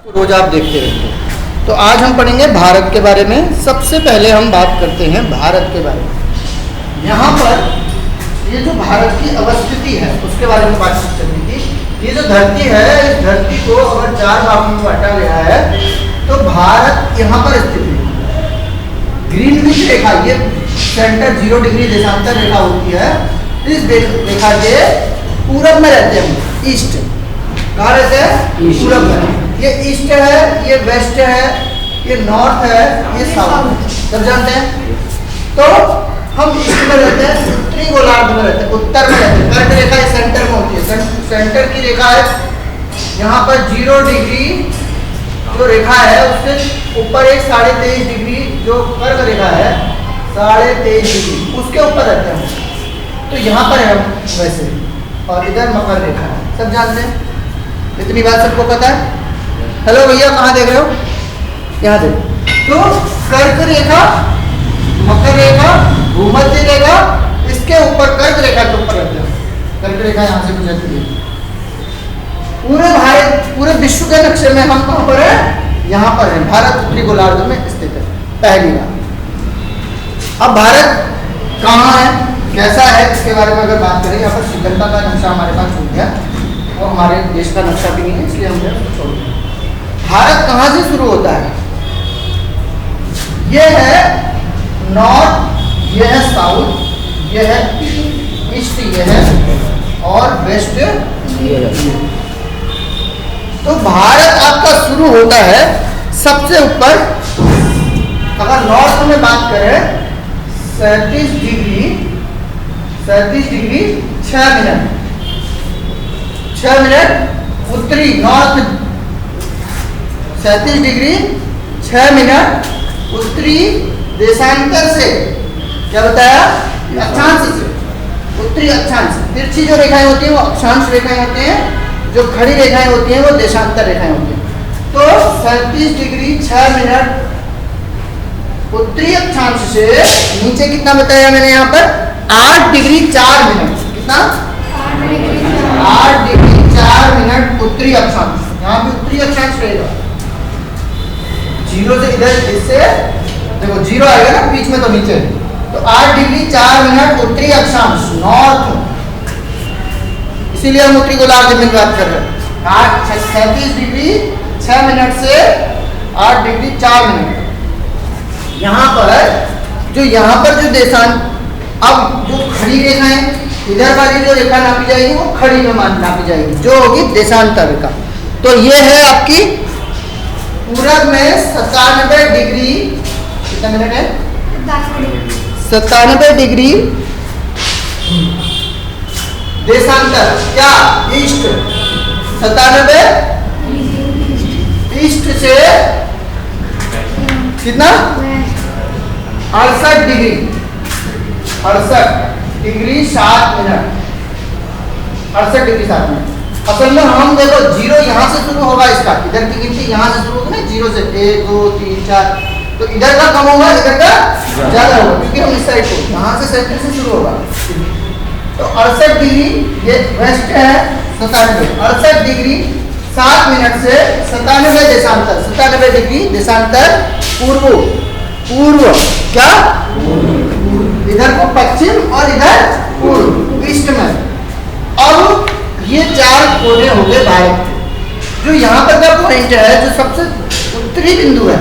रोज आप देखते रहते हैं। तो आज हम पढ़ेंगे भारत के बारे में। सबसे पहले हम बात करते हैं भारत के बारे में। यहाँ पर ये जो भारत की अवस्थिति है उसके बारे में बातचीत करनी थी। ये जो धरती है, इस धरती को अगर 4 भागों में बांटा गया है तो भारत यहाँ पर स्थित है। ग्रीनविच रेखा, ये सेंटर 0 डिग्री देशांतर रेखा होती है। इस रेखा के पूरब में रहते हैं, ईस्ट। कहाँ रहते हैं? पूरब में। ये ईस्ट है, ये वेस्ट है, ये नॉर्थ है, ये साउथ। सब जानते हैं। तो हम ईस्ट में रहते हैं, उत्तरी गोलार्ध में रहते हैं, उत्तर में रहते हैं। कर्क रेखा सेंटर में होती है। सेंटर की रेखा है यहाँ पर 0 डिग्री जो रेखा है उससे ऊपर एक 23.5 डिग्री जो कर्क रेखा है 23.5 डिग्री उसके ऊपर रहते हैं। तो यहाँ पर है वैसे, और इधर मकर रेखा है। सब जानते हैं, इतनी बात सबको पता है। हेलो भैया, कहाँ देख रहे हो? यहाँ देखो। तो कर्क रेखा, मकर रेखा, भूमध्य रेखा, इसके ऊपर कर्क रेखा के ऊपर रहते हैं। कर्क रेखा यहाँ से गुजरती है। पूरे भारत, पूरे विश्व के नक्शे में हम कहाँ पर है? यहाँ पर है। भारत उत्तरी गोलार्ध में स्थित है। पहली बात। अब भारत कहाँ है, कैसा है, इसके बारे में अगर बात करें, यहाँ पर श्रीलंका का नक्शा हमारे पास छूट गया और हमारे देश का नक्शा भी नहीं है, इसलिए हमने उसको छोड़ दिया। भारत कहाँ से शुरू होता है? ये है नॉर्थ, ये है साउथ, ये है ईस्ट, ये है और वेस्ट ये। तो भारत आपका शुरू होता है सबसे ऊपर। अगर नॉर्थ में बात करें 37 डिग्री 6 मिनट 6 मिनट उत्तरी नॉर्थ 37 डिग्री 6 मिनट उत्तरी देशांतर से, क्या बताया? अक्षांश से, उत्तरी अक्षांश। तिरछी जो रेखाएं होती हैं वो अक्षांश रेखाएं होती हैं, जो खड़ी रेखाएं होती हैं वो देशांतर रेखाएं होती हैं। तो 37 डिग्री 6 मिनट उत्तरी अक्षांश से नीचे कितना बताया मैंने यहाँ पर? 8 डिग्री 4 मिनट। कितना? 8 डिग्री 4 मिनट उत्तरी अक्षांश। यहाँ भी उत्तरी अक्षांश रहेगा। 0 से इधर, इससे देखो 0 आएगा ना बीच में, तो नीचे। तो 8 डिग्री 4 मिनट उत्तरी अक्षांश, नॉर्थ। इसीलिए हम उत्तरी गोलार्ध में बात कर रहे हैं। 37 डिग्री 6 मिनट से 8 डिग्री 4 मिनट। यहाँ पर जो देशांत, अब जो खड़ी रेखाएं, इधर वाली जो रेखा नापी जाएगी वो खड़ी में नापी जाएगी, जो होगी देशांतर रेखा। तो ये है आपकी पूरब में 97 डिग्री, कितना मिनट है? 97 डिग्री देशांतर, क्या? ईस्ट। 97 ईस्ट से कितना? 68 डिग्री 7 मिनट 68 डिग्री 7 मिनट। असल में हम देखो 0 यहाँ से शुरू होगा, इसका इधर की गिनती यहाँ से शुरू होगी ना, 0 से 1 2 3 4। तो इधर का कम होगा, इधर का ज्यादा होगा, क्योंकि हम इस साइड को, यहाँ से सेंटर से शुरू होगा। तो 68 डिग्री, ये वेस्ट है 97, 68 डिग्री 7 मिनट से 97 देशांतर, 97 डिग्री देशांतर पूर्व, क्या? इधर को पश्चिम और इधर पूर्व, ईस्ट में। अब ये 4 कोने हो गए भारत के। जो यहाँ पर का पॉइंट है, जो सबसे उत्तरी बिंदु है,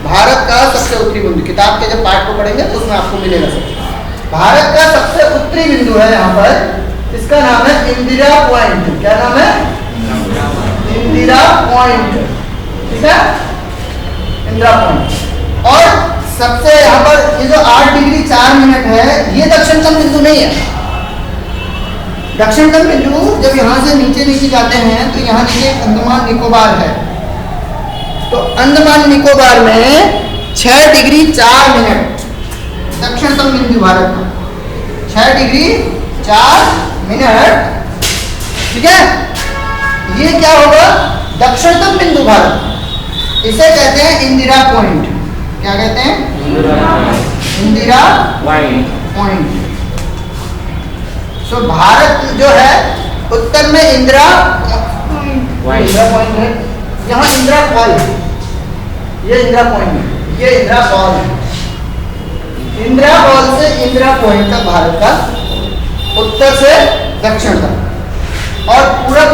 भारत का सबसे उत्तरी बिंदु, किताब के जब पाठ को पढ़ेंगे तो उसमें आपको मिलेगा सब। भारत का सबसे उत्तरी बिंदु है यहाँ पर, इसका नाम है इंदिरा पॉइंट। क्या नाम है? इंदिरा पॉइंट। ठीक है, इंदिरा पॉइंट। और सबसे यहाँ पर ये जो 8 डिग्री 4 मिनट है, ये दक्षिणतम बिंदु नहीं है। दक्षिणतम बिंदु जब यहाँ से नीचे जाते हैं तो यहाँ नीचे अंडमान निकोबार है। तो अंडमान निकोबार में 6 डिग्री 4 मिनट दक्षिणतम बिंदु भारत का, 6 डिग्री 4 मिनट। ठीक है, ये क्या होगा? दक्षिणतम बिंदु भारत। इसे कहते हैं इंदिरा पॉइंट। क्या कहते हैं? इंदिरा पॉइंट। सो भारत जो है उत्तर में इंदिरा पॉइंट है, यहाँ इंदिरा कॉल है, ये इंदिरा पॉइंट है, ये इंदिरा कॉल है। इंदिरा कॉल से इंदिरा पॉइंट तक भारत का उत्तर से दक्षिण तक, और पूरब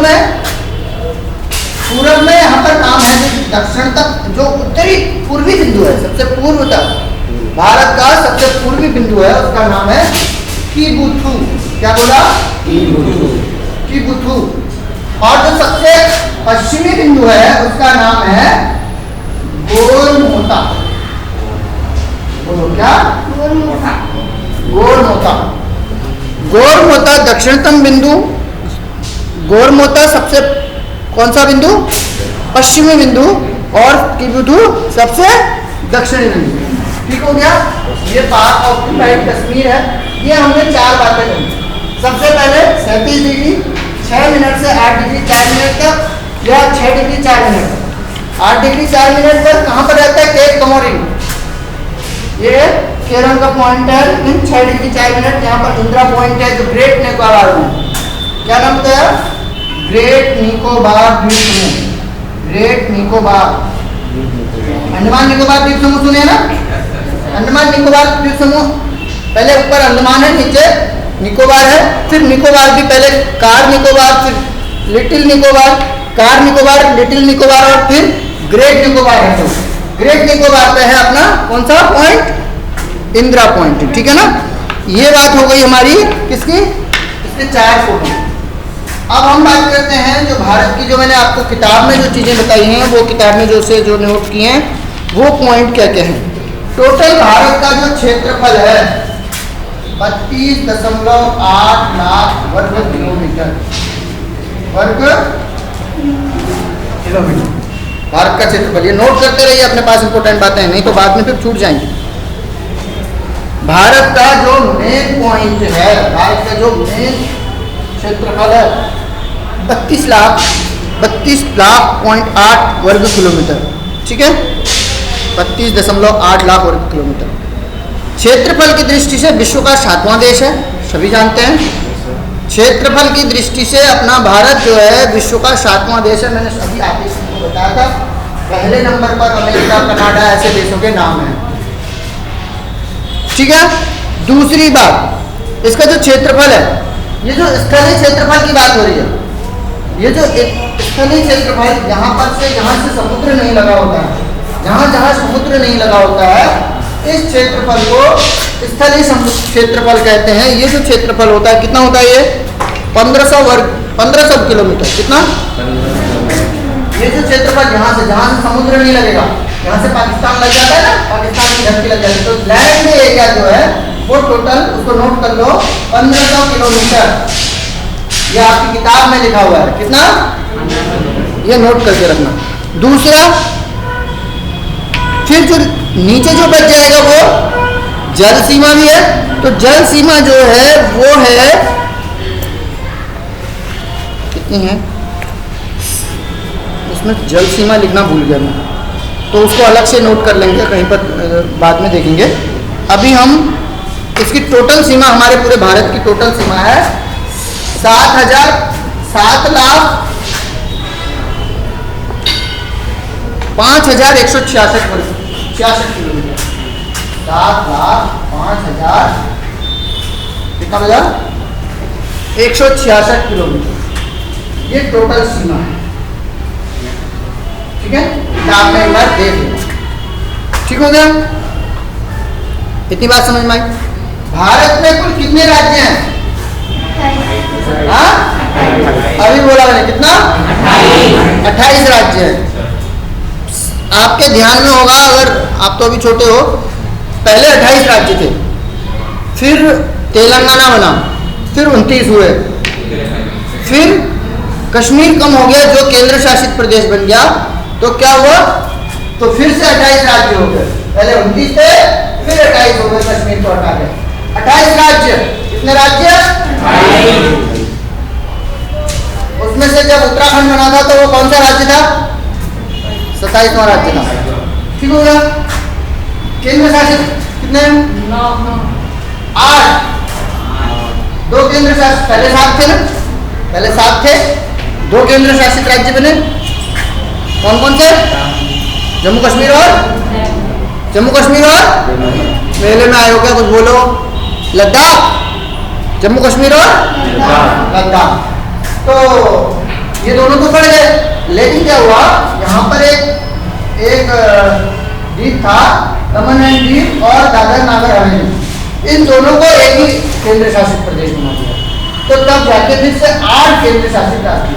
में यहाँ पर नाम है जो दक्षिण तक, जो उत्तरी पूर्वी बिंदु है, सबसे पूर्व तक भारत का सबसे पूर्वी बिंदु है, उसका नाम है कीबुथु। क्या बोला? कीबुथु। और जो सबसे पश्चिमी बिंदु है उसका नाम है गोलमोता। बोलो क्या? गोलमोता। गोलमोता, गोलमोता दक्षिणतम बिंदु, गोलमोता सबसे कौन सा बिंदु? पश्चिमी बिंदु, और कीबुथु सबसे दक्षिणी बिंदु। ठीक हो गया? ये पार्ट ऑक्यूपाइड कश्मीर है। ये हमने 4 बातें करी। सबसे पहले 37 डिग्री 6 मिनट से 8 डिग्री 4 मिनट तक, या 6 डिग्री 4 मिनट तक, 8 डिग्री 4 मिनट पर कहाँ पर रहता है? केप कमोरिन। ये केरल का पॉइंट है, इन 6 डिग्री 4 मिनट। यहाँ पर इंदिरा पॉइंट है जो ग्रेट निकोबार में। क्या नाम बताया? ग्रेट निकोबार द्वीप समूह। ग्रेट निकोबार, अंडमान निकोबार द्वीप समूह सुने ना? अंडमान निकोबार द्वीप समूह, पहले ऊपर अंडमान है, नीचे निकोबार है, फिर निकोबार भी, पहले कार निकोबार, फिर little Nicobar, car Nicobar, little Nicobar, और फिर ग्रेट निकोबार है। तो ग्रेट निकोबार पे है अपना कौन सा पॉइंट? इंदिरा पॉइंट। ठीक है ना? ये बात हो गई हमारी किसकी? इसके 4 फोटो। अब हम बात करते हैं जो भारत की, जो मैंने आपको किताब में जो चीजें बताई हैं, वो किताब में जो नोट किए हैं, वो पॉइंट क्या क्या है। टोटल भारत का जो क्षेत्रफल है 32.8 लाख वर्ग किलोमीटर। भारत का क्षेत्रफल, ये नोट करते रहिए अपने पास, इंपोर्टेंट बातें हैं, नहीं तो बाद में फिर छूट जाएंगी। भारत का जो मेन पॉइंट है, भारत का जो मेन क्षेत्रफल है 32 लाख 8 वर्ग किलोमीटर। ठीक है? 32.8 लाख वर्ग किलोमीटर। क्षेत्रफल की दृष्टि से विश्व का 7वां देश है, सभी जानते हैं। क्षेत्रफल की दृष्टि से अपना भारत जो है विश्व का 7वां देश है। मैंने सभी आदेश को बताया था। पहले नंबर पर अमेरिका, कनाडा ऐसे देशों के नाम हैं। ठीक है? दूसरी बात, इसका जो क्षेत्रफल है, ये जो स्थलीय क्षेत्रफल की बात हो रही है, ये जो स्थलीय क्षेत्रफल, यहाँ पर से, यहाँ से समुद्र नहीं लगा होता है, जहाँ समुद्र नहीं लगा होता है, इस क्षेत्रफल को स्थलीय क्षेत्रफल कहते हैं। ये जो क्षेत्रफल होता है कितना होता है? ये 1500 किलोमीटर। कितना? ये जो क्षेत्रफल जहाँ से समुद्र नहीं लगेगा, यहाँ से पाकिस्तान लग जाता है ना, पाकिस्तान की धरती लग जाती है, तो लैंड एरिया जो है वो टोटल, उसको नोट कर लो, 1500 किलोमीटर। ये आपकी किताब में लिखा हुआ है। कितना? ये नोट करके रखना। दूसरा, फिर जो नीचे जो बच जाएगा वो जल सीमा भी है। तो जल सीमा जो है वो है कितनी है? उसमें जल सीमा लिखना भूल गया मैं, तो उसको अलग से नोट कर लेंगे, कहीं पर बाद में देखेंगे। अभी हम इसकी टोटल सीमा, हमारे पूरे भारत की टोटल सीमा है 7,05,166 वर्ग 66 किलोमीटर। 7,05,166 किलोमीटर, ये टोटल सीमा है। ठीक है? आपने एक बार देख लिया। ठीक हो गया? इतनी बात समझ में आई? भारत में कुल कितने राज्य हैं? हाँ? अभी बोला मैंने, कितना? 28 राज्य हैं। आपके ध्यान में होगा, अगर आप तो अभी छोटे हो, पहले 28 राज्य थे, फिर तेलंगाना बना, फिर 29 हुए, फिर कश्मीर कम हो गया, जो केंद्र शासित प्रदेश बन गया, तो क्या हुआ? तो फिर से 28 राज्य हो गए। पहले 29 थे, फिर 28 हो गए, कश्मीर को हटा के 28 राज्य। कितने राज्य? उसमें से जब उत्तराखंड बना था तो वो कौन सा राज्य था? 27वां राज्य था। ठीक हो गया? केंद्र शासित कितने? 8। 2 केंद्र शासित, पहले 7 थे ना, पहले 7 थे, 2 केंद्र शासित राज्य बने। कौन कौन से? जम्मू कश्मीर और मेले में आए हो क्या? कुछ बोलो। लद्दाख, जम्मू कश्मीर और लद्दाख। तो ये दोनों तो पड़ गए, लेकिन क्या हुआ यहाँ पर एक द्वीप था, दमन एंड दीव और दादर नागर हवेली, इन दोनों को एक ही केंद्र शासित प्रदेश बना दिया। तो तब जाके फिर से 8 केंद्र शासित राज्य,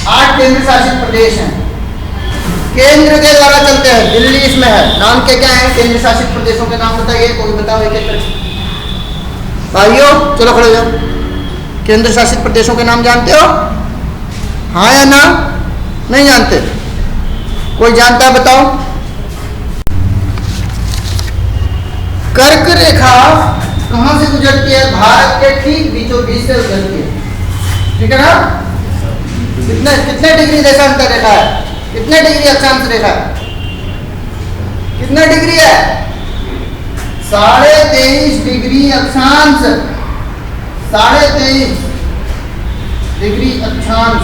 8 केंद्र शासित प्रदेश हैं, केंद्र के द्वारा चलते हैं। दिल्ली इसमें है। नाम क्या है केंद्र शासित प्रदेशों के नाम बताइए, कोई बताओ एक एक करके। भाइयों चलो खड़े हो जाओ। केंद्र शासित प्रदेशों के नाम जानते हो? हाँ या ना? नहीं जानते? कोई जानता है बताओ। कर्क रेखा कहां से गुजरती है? भारत के ठीक बीचों बीच से गुजरती है, ठीक है ना? कितने डिग्री देशांतर रेखा है? कितने डिग्री अक्षांश रेखा है? कितने डिग्री है? 23.5 डिग्री अक्षांश, 23.5 डिग्री अक्षांश,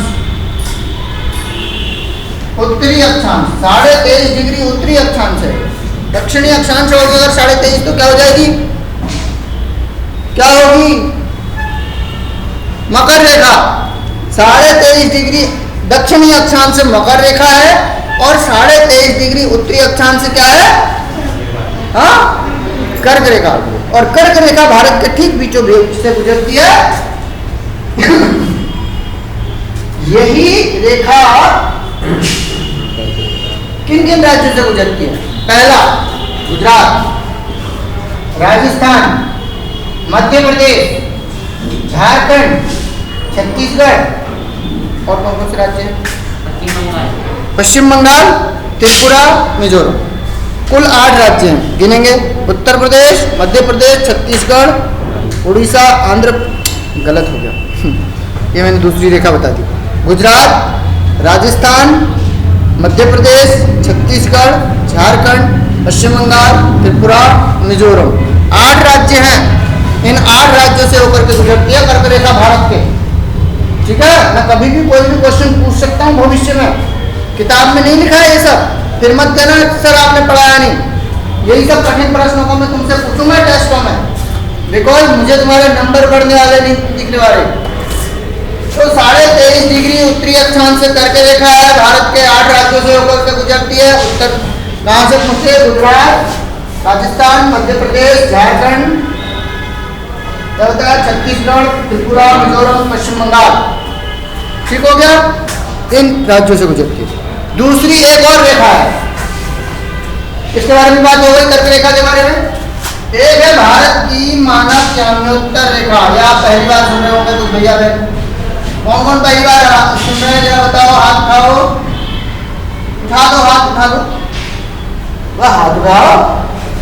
उत्तरी अक्षांश, 23.5 डिग्री उत्तरी अक्षांश है। दक्षिणी अक्षांश होगी अगर 23.5 तो क्या हो जाएगी? क्या होगी? मकर रेखा। 23.5 डिग्री दक्षिणी अक्षांश से मकर रेखा है और 23.5 डिग्री उत्तरी अक्षांश से क्या है? हाँ, कर्क रेखा। और कर्क रेखा भारत के ठीक बीचों बीच से गुजरती है। यही रेखा किन किन राज्यों से गुजरती है? पहला गुजरात, राजस्थान, मध्य प्रदेश, झारखंड, छत्तीसगढ़ और कौन कौन से राज्य हैं? पश्चिम बंगाल, त्रिपुरा, मिजोरम। कुल 8 राज्य हैं, गिनेंगे। उत्तर प्रदेश, मध्य प्रदेश, छत्तीसगढ़, उड़ीसा, आंध्र, गलत हो गया ये मैंने दूसरी रेखा बता दी। गुजरात, राजस्थान, मध्य प्रदेश, छत्तीसगढ़, झारखंड, पश्चिम बंगाल, त्रिपुरा, मिजोरम, 8 राज्य हैं। इन 8 राज्यों से होकर के गुजरती है कर्क रेखा भारत के, ठीक है। मैं कभी भी कोई भी क्वेश्चन पूछ सकता हूँ भविष्य में, किताब में नहीं लिखा है ये सब, फिर मत कहना सर आपने पढ़ाया नहीं। यही सब कठिन प्रश्नों को मैं तुमसे पूछूंगा टेस्टों में, बिकॉज मुझे तुम्हारे नंबर बढ़ने वाले नहीं दिखने वाले। तो 23.5 डिग्री उत्तरी अक्षांश से कर्क रेखा है, भारत के 8 राज्यों से होकर के गुजरती है। उत्तर कहाँ से पूछे? गुजरात, राजस्थान, मध्य प्रदेश, झारखंड, छत्तीसगढ़, त्रिपुरा, मिजोरम, पश्चिम बंगाल, ठीक हो गया? इन राज्यों से गुजरती है। दूसरी एक और रेखा है, इसके बारे में बात हो गई कर्क रेखा के बारे में। एक है भारत की मानव ज्यामितीय रेखा, या आप पहली बार सुन रहे होंगे तो भैया बहन कौन कौन पहली बार सुन रहे हैं जरा बताओ, हाथ उठाओ, उठा दो हाथ, उठा दो, वह हाथ उठाओ।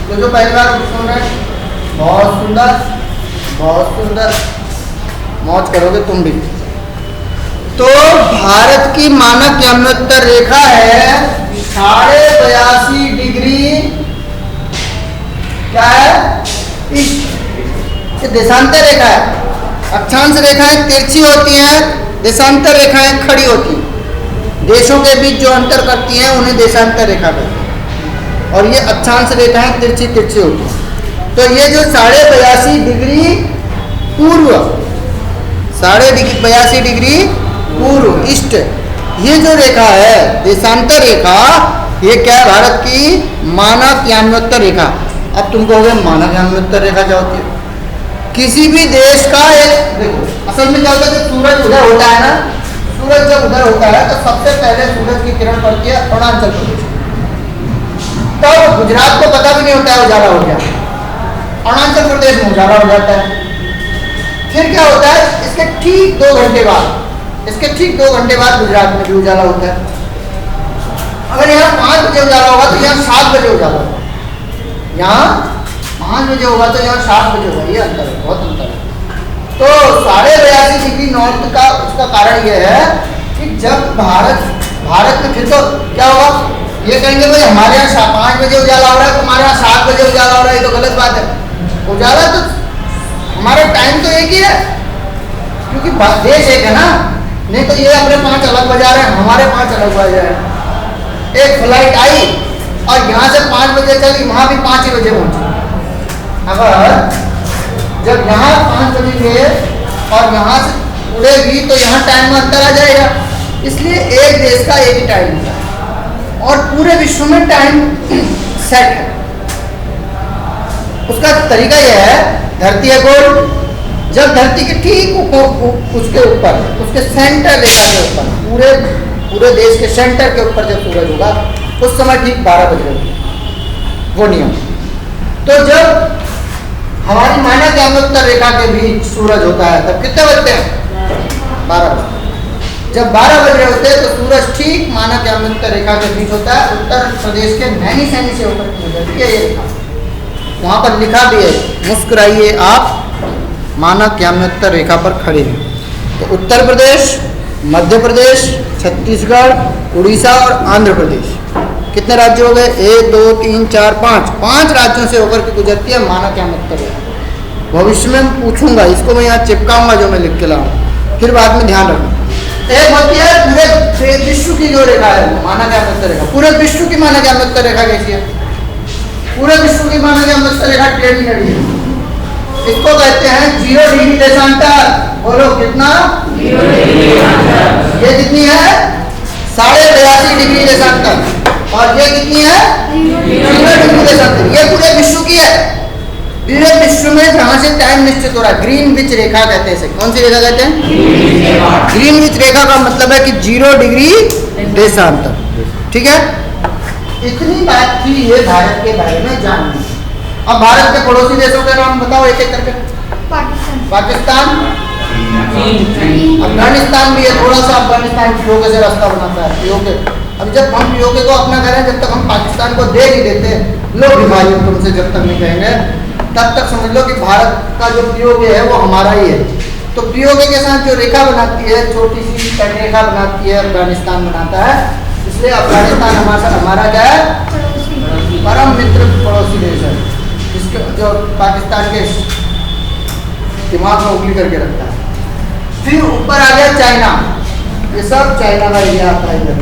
तो जो पहली बार सुन रहे हैं, बहुत सुंदर, बहुत सुंदर, मौज करोगे तुम भी। तो भारत की मानक ज्यामितीय रेखा है 82.5 डिग्री, क्या है? इस देशांतर रेखा है। अक्षांश रेखाएं तिरछी होती हैं, देशांतर रेखाएं खड़ी होती हैं। देशों के बीच जो अंतर करती हैं उन्हें देशांतर रेखा कहते हैं, और ये अक्षांश रेखाएं तिरछी तिरछी होती हैं। तो ये जो 82.5 डिग्री पूर्व, 82.5 डिग्री पूर्व ईस्ट, ये जो रेखा है देशांतर रेखा, ये क्या है? भारत की मानक ज्यामितीय रेखा। अब तुम कहोगे मानक ज्यामितीय रेखा क्या होती है? किसी भी देश का एक, देखो असल में क्या होता है, सूरज उधर होता है ना, सूरज जब उधर होता है तो सबसे पहले सूरज की किरण पड़ती है अरुणाचल प्रदेश, तब गुजरात को पता भी नहीं होता है उजाला हो गया, अरुणाचल प्रदेश में उजाला हो जाता है। फिर क्या होता है, इसके ठीक 2 घंटे बाद, इसके ठीक 2 घंटे बाद गुजरात में भी उजाला होता है। अगर यहाँ 5 बजे उजाला होगा तो यहाँ 7 बजे उजाला होगा, यहाँ 5 बजे होगा तो यहाँ 7 बजे होगा, ये अंतर है, बहुत अंतर है। तो 82.5 डिग्री नॉर्थ का उसका कारण यह है कि जब भारत में फिर तो क्या होगा, ये कहेंगे भाई हमारे यहाँ 5 बजे उजाला हो रहा है, तुम्हारे यहाँ 7 बजे उजाला हो रहा है, ये तो गलत बात है। उजाला तो हमारा टाइम तो एक ही है, क्योंकि देश एक है ना, नहीं तो ये अपने 5 अलग बजा रहे हैं, हमारे 5 अलग बजा रहे हैं। एक फ्लाइट आई और यहाँ से 5 बजे चली, वहाँ भी 5 ही बजे पहुँची। अगर जब यहाँ 5 बजे गए और यहाँ से उड़ेगी तो यहाँ टाइम में अंतर आ जाएगा। इसलिए एक देश का एक ही टाइम होता है और पूरे विश्व में टाइम सेट है। उसका तरीका यह है, धरती है गोल, जब धरती के ठीक उसके ऊपर, उसके सेंटर रेखा के ऊपर, पूरे देश के सेंटर के ऊपर जब सूरज होगा उस समय ठीक 12 बज रहे होंगे, वो नियम। तो जब हमारी मानक यामोत्तर रेखा के बीच सूरज होता है तब कितने बजते हैं? 12 बजते। जब 12 बज रहे होते हैं तो सूरज ठीक मानक यामोत्तर रेखा के बीच होता है, उत्तर प्रदेश के नैनी सैनी से होकर गुजरती है ये रेखा। वहाँ पर लिखा भी है, मुस्कुराइए आप मानक यामोत्तर रेखा पर खड़े हैं। तो उत्तर प्रदेश, मध्य प्रदेश, छत्तीसगढ़, उड़ीसा और आंध्र प्रदेश, कितने राज्य हो गए? 1 2 3 4 5 राज्यों से होकर के गुजरती है मानक यामोत्तर रेखा। भविष्य में पूछूंगा, इसको मैं यहाँ चिपकाऊंगा जो मैं लिख के लाऊं, फिर बाद में ध्यान रखना। एक होती है पूरे विश्व की जो रेखा है मानक यामोत्तर रेखा। पूरे विश्व की मानक यामोत्तर रेखा कैसी है? पूरे विश्व की मानक यामोत्तर रेखा टेढ़ी है। इसको कहते हैं 0 डिग्री देशांतर। बोलो कितना? 0 डिग्री देशांतर। ये कितनी है? 82.5 डिग्री देशांतर। और ये कितनी है? 0 डिग्री देशांतर। ये पूरे विश्व की है। पूरे विश्व में जहां से टाइम निश्चित हो रहा है, ग्रीनविच रेखा कहते हैं इसे। कौन सी रेखा कहते हैं? ग्रीनविच रेखा का मतलब है कि 0 डिग्री देशांतर। ठीक है, इतनी बात थी ये भारत के बारे में जाननी। अब भारत के पड़ोसी देशों के नाम बताओ एक एक करके। पाकिस्तान, अफगानिस्तान भी है, थोड़ा सा अफगानिस्तान पीओके से रास्ता बनाता है। पीओके, अब जब हम पीओके को अपना घर है, जब तक हम पाकिस्तान को दे नहीं देते, लो बीमारी तुमसे जब तक नहीं कहेंगे तब तक समझ लो कि भारत का जो पीओके है वो हमारा ही है। तो पीओके के साथ जो रेखा बनाती है, छोटी सी रेखा बनाती है, अफगानिस्तान बनाता है। इसलिए अफगानिस्तान हमारा क्या है? परम मित्र पड़ोसी देश है, जिसके जो पाकिस्तान के दिमाग में उंगली करके रखता है। फिर ऊपर आ गया चाइना, ये सब चाइना का एरिया आता है इधर।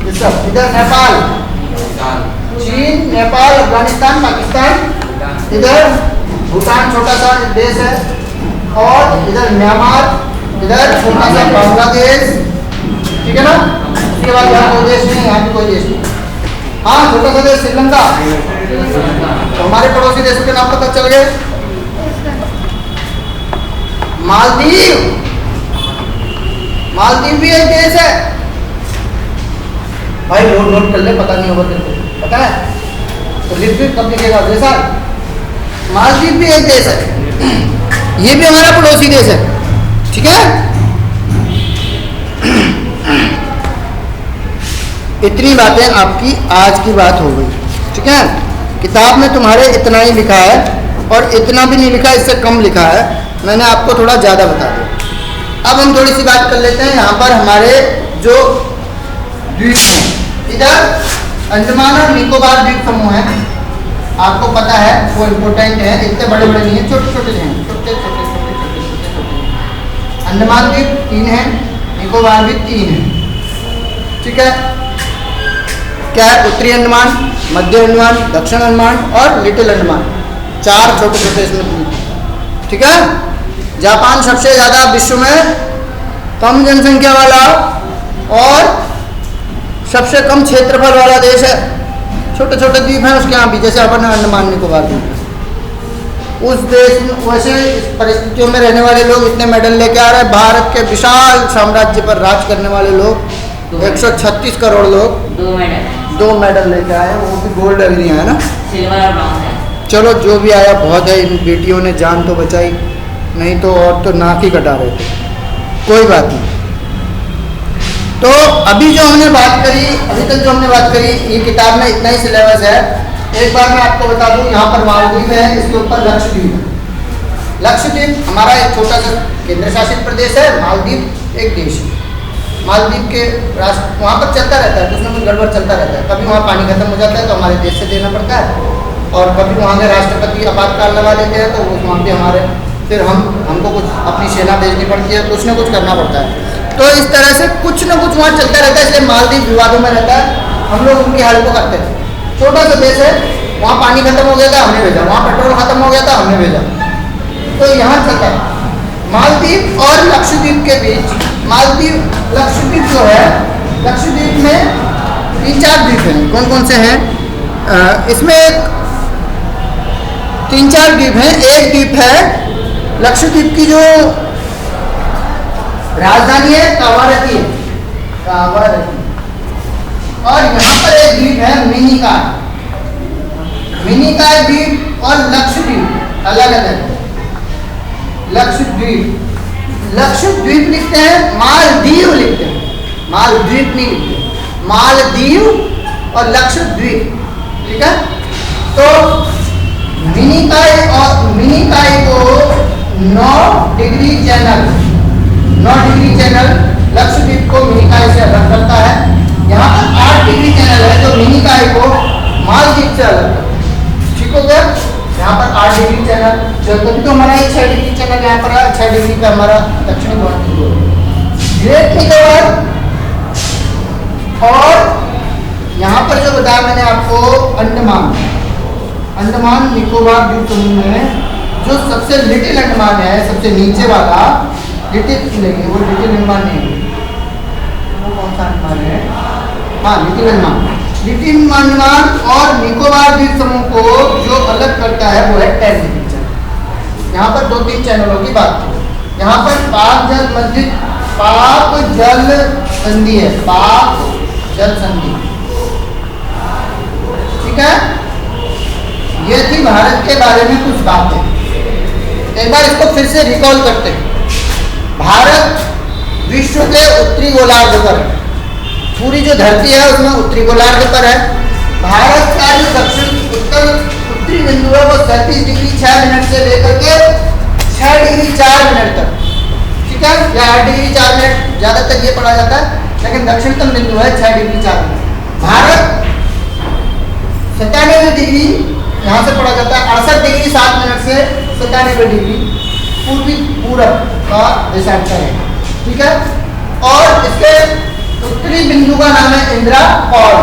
ये सब इधर नेपाल, चीन, नेपाल, अफगानिस्तान, पाकिस्तान, इधर भूटान छोटा सा देश है, और इधर म्यांमार, इधर छोटा सा बांग्लादेश। ठीक है ना? उसके बाद यहाँ कोई देश नहीं, यहाँ भी कोई देश नहीं। हाँ, छोटा सा देश श्रीलंका। तो हमारे पड़ोसी देशों के नाम पता चल गए। मालदीव, मालदीव भी एक देश है भाई। नोट कर ले, पता नहीं होगा तेरे को, पता है तो लिख भी कब लिखेगा अगले साल। मालदीव भी एक देश है, ये भी हमारा पड़ोसी देश है। ठीक है, इतनी बातें आपकी आज की बात हो गई। ठीक है, किताब में तुम्हारे इतना ही लिखा है और इतना भी नहीं लिखा, इससे कम लिखा है। मैंने आपको थोड़ा ज़्यादा बता दिया। अब हम थोड़ी सी बात कर लेते हैं। यहाँ पर हमारे जो द्वीप हैं, इधर अंडमान और निकोबार द्वीप समूह है, आपको पता है वो इम्पोर्टेंट है। इतने बड़े बड़े नहीं है, छोटे छोटे हैं, छोटे छोटे छोटे छोटे छोटे छोटे। अंडमान द्वीप 3 है, निकोबार भी 3 है। ठीक है, क्या है? उत्तरी अंडमान, मध्य अंडमान, दक्षिण अंडमान और लिटिल अंडमान, 4 छोटे छोटे इसमें द्वीप। ठीक है, जापान सबसे ज़्यादा विश्व में कम जनसंख्या वाला और सबसे कम क्षेत्रफल वाला देश है। छोटे छोटे द्वीप हैं उसके यहाँ भी, जैसे अपन अंडमान निकोबार द्वीप। उस देश में वैसे परिस्थितियों में रहने वाले लोग इतने मेडल लेके आ रहे हैं। भारत के विशाल साम्राज्य पर राज करने वाले लोग 136 करोड़ लोग 2 मेडल लेके आए, वो भी गोल्ड अभी नहीं आया ना, सिल्वर और ब्रॉन्ज है। चलो जो भी आया बहुत है, इन बेटियों ने जान तो बचाई, नहीं तो और तो नाक ही कटा रहे थे। कोई बात नहीं। तो अभी जो हमने बात करी, अभी तक जो हमने बात करी, ये किताब में इतना ही सिलेबस है। एक बार मैं आपको बता दूं, यहाँ पर मालदीव है, इसके ऊपर लक्षद्वीप है। लक्षद्वीप हमारा एक छोटा सा केंद्र शासित प्रदेश है। मालदीव एक देश है। मालदीव के राष्ट्र वहाँ पर चलता रहता है, कुछ ना कुछ गड़बड़ चलता रहता है। कभी वहाँ पानी खत्म हो जाता है तो हमारे देश से देना पड़ता है, और कभी वहाँ के राष्ट्रपति आपातकाल लगा देते हैं तो वहाँ पे हमारे फिर हमको कुछ अपनी सेना भेजनी पड़ती है, कुछ ना कुछ करना पड़ता है। तो इस तरह से कुछ ना कुछ वहाँ चलता रहता है, इसलिए मालदीव विवादों में रहता है। हम लोग उनकी हेल्प करते थे। छोटा सा देश है, वहाँ पानी खत्म हो गया था हमने भेजा, वहाँ पेट्रोल खत्म हो गया था हमने भेजा। तो यहाँ चलता है। मालदीव और लक्षद्वीप के बीच, मालदीव लक्षद्वीप जो है, लक्षद्वीप में 3-4 द्वीप हैं। कौन कौन से हैं? इसमें 3-4 द्वीप हैं। एक द्वीप है लक्षद्वीप की जो राजधानी है कावारती है, कावारती। और यहाँ पर एक द्वीप है मिनिकॉय। मिनिकॉय द्वीप और लक्षद्वीप अलग अलग। लक्षद्वीप, लक्षद्वीप लिखते हैं, मालदीव लिखते हैं, मालद्वीप नहीं लिखते, मालदीव और लक्षद्वीप। ठीक है। तो मिनिकॉय और मिनिकॉय को 9 degree channel, 9 degree channel Lakshadweep को मिनिकॉय से अलग करता है। यहाँ पर 8 डिग्री चैनल है जो मिनिकॉय को मालदीव से अलग करता है। ठीक हो गया। यहाँ पर 8 डिग्री चैनल, तभी तो हमारा ये 6 डिग्री चैनल यहाँ पर है। 6 डिग्री का हमारा दक्षिणी ध्रुव। ग्रेट निकोबार और यहाँ पर जो बताया मैंने आपको अंडमान, अंडमान निकोबार द्वीप समूह में जो सबसे लिटिल अंडमान है, सबसे नीचे वाला लिटिल नहीं, वो लिटिल अंडमान नहीं है। वो कौन सा अंडमान है? हाँ, लिटिल अंडमान। लिटिल अंडमान और निकोबार द्वीप समूह को जो अलग करता है वो है 10 डिग्री चैनल। यहाँ पर 2-3 चैनलों की बात की। यहाँ पर पाक जल मध्य, पाक जल संधि है, पाक जल संधि। ठीक है। ये थी भारत के बारे में कुछ बातें। एक बार इसको फिर से रिकॉल करते हैं। भारत विश्व के उत्तरी गोलार्ध पर है। पूरी जो धरती है उसमें उत्तरी गोलार्ध पर है। भारत का जो दक्षिण उत्तरी बिंदु है वो 37 डिग्री 6 मिनट से लेकर के 6 डिग्री 4 मिनट तक। ठीक है, या 8 डिग्री 4 मिनट ज्यादातर ये पढ़ा जाता है, लेकिन दक्षिणतम बिंदु है 6 डिग्री 4 मिनट। भारत 97 डिग्री यहाँ से पढ़ा जाता है, 68 डिग्री 7 मिनट से 97 डिग्री पूर्वी पूरब का देशांतर है। ठीक है। और इसके उत्तरी बिंदु का नाम है इंदिरा कॉल।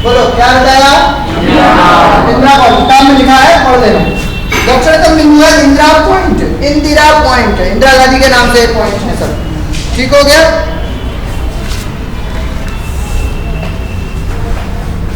बोलो क्या बताया? इंदिरा कॉल। किताब में लिखा है, पढ़ लेना। दक्षिणतम बिंदु है इंदिरा पॉइंट, इंदिरा पॉइंट, इंदिरा गांधी के नाम से पॉइंट है सब। ठीक हो गया।